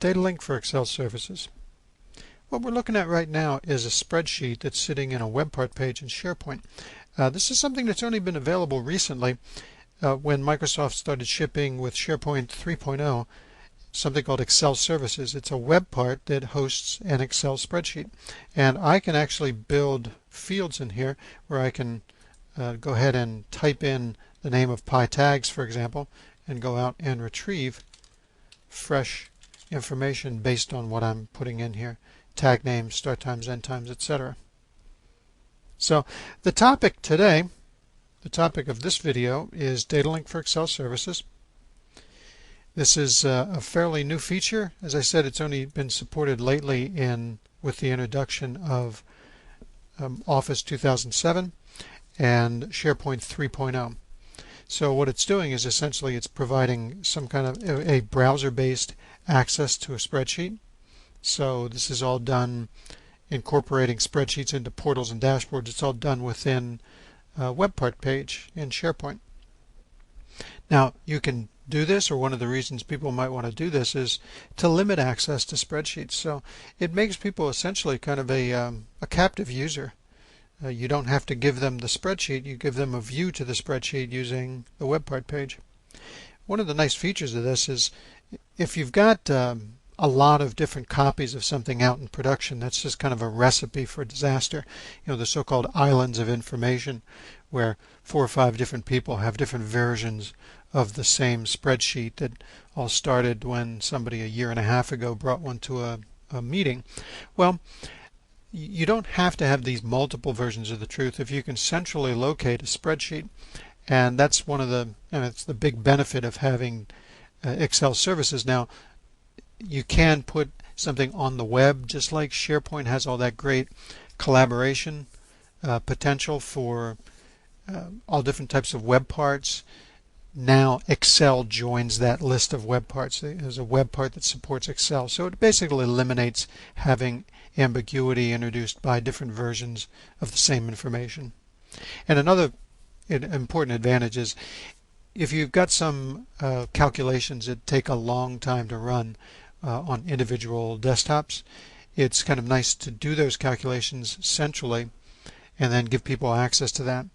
DataLink for Excel services. What we're looking at right now is a spreadsheet that's sitting in a web part page in SharePoint. This is something that's only been available recently when Microsoft started shipping with SharePoint 3.0 something called Excel services. It's a web part that hosts an Excel spreadsheet, and I can actually build fields in here where I can go ahead and type in the name of PI tags, for example, and go out and retrieve fresh information based on what I'm putting in here. Tag names, start times, end times, etc. So the topic today, the topic of this video, is DataLink for Excel services. This is a fairly new feature. As I said, it's only been supported lately with the introduction of Office 2007 and SharePoint 3.0. So what it's doing is essentially it's providing some kind of a browser-based access to a spreadsheet. So this is all done incorporating spreadsheets into portals and dashboards. It's all done within a web part page in SharePoint. Now you can do this, or one of the reasons people might want to do this is to limit access to spreadsheets. So it makes people essentially kind of a captive user. You don't have to give them the spreadsheet, you give them a view to the spreadsheet using the web part page. One of the nice features of this is if you've got a lot of different copies of something out in production, that's just kind of a recipe for disaster. You know, the so-called islands of information, where 4 or 5 different people have different versions of the same spreadsheet that all started when somebody a year and a half ago brought one to a meeting. Well, you don't have to have these multiple versions of the truth if you can centrally locate a spreadsheet. And that's one of it's the big benefit of having Excel services. Now, you can put something on the web, just like SharePoint has all that great collaboration potential for all different types of web parts. Now Excel joins that list of web parts. There's a web part that supports Excel. So it basically eliminates having ambiguity introduced by different versions of the same information. And another important advantage is if you've got some calculations that take a long time to run on individual desktops, it's kind of nice to do those calculations centrally and then give people access to that.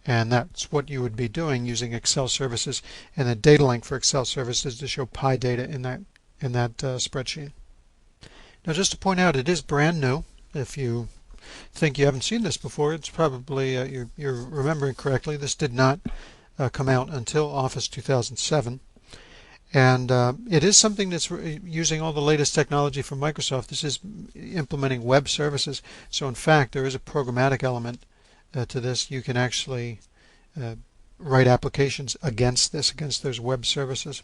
And that's what you would be doing using Excel services and the DataLink for Excel services to show PI data in that spreadsheet. Now, just to point out, it is brand new. If you think you haven't seen this before, it's probably you're remembering correctly. This did not come out until Office 2007. And it is something that's using all the latest technology from Microsoft. This is implementing web services. So in fact, there is a programmatic element to this. You can actually write applications against those web services.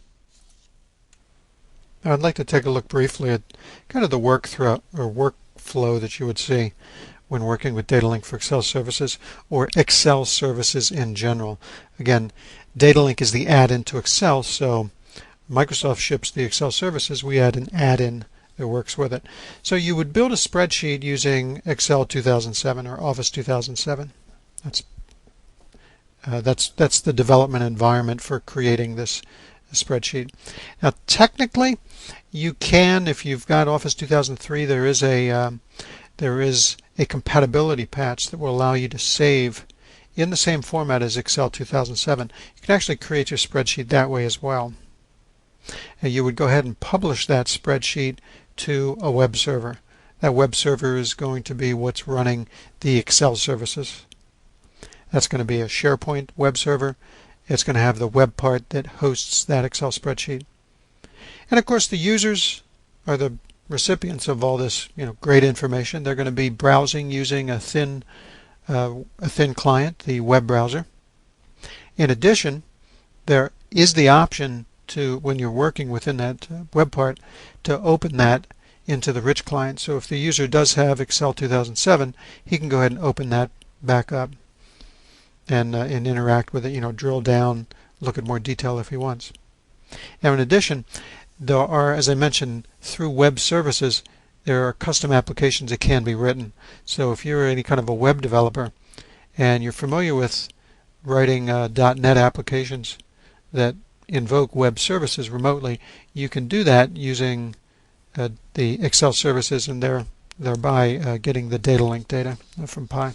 Now I'd like to take a look briefly at kind of the workflow that you would see when working with DataLink for Excel services, or Excel services in general. Again, DataLink is the add-in to Excel, so Microsoft ships the Excel services, we add an add-in that works with it. So you would build a spreadsheet using Excel 2007 or Office 2007. That's the development environment for creating this spreadsheet. Now technically you can, if you've got Office 2003, there is a compatibility patch that will allow you to save in the same format as Excel 2007. You can actually create your spreadsheet that way as well. And you would go ahead and publish that spreadsheet to a web server. That web server is going to be what's running the Excel services. That's going to be a SharePoint web server. It's going to have the web part that hosts that Excel spreadsheet. And of course the users are the recipients of all this great information. They're going to be browsing using a thin client, the web browser. In addition, there is the option to, when you're working within that web part, to open that into the rich client. So if the user does have Excel 2007, he can go ahead and open that back up and interact with it, drill down, look at more detail if he wants. Now in addition, there are, as I mentioned, through web services, there are custom applications that can be written. So if you're any kind of a web developer and you're familiar with writing .NET applications that invoke web services remotely, you can do that using the Excel services and thereby getting the DataLink data from PI.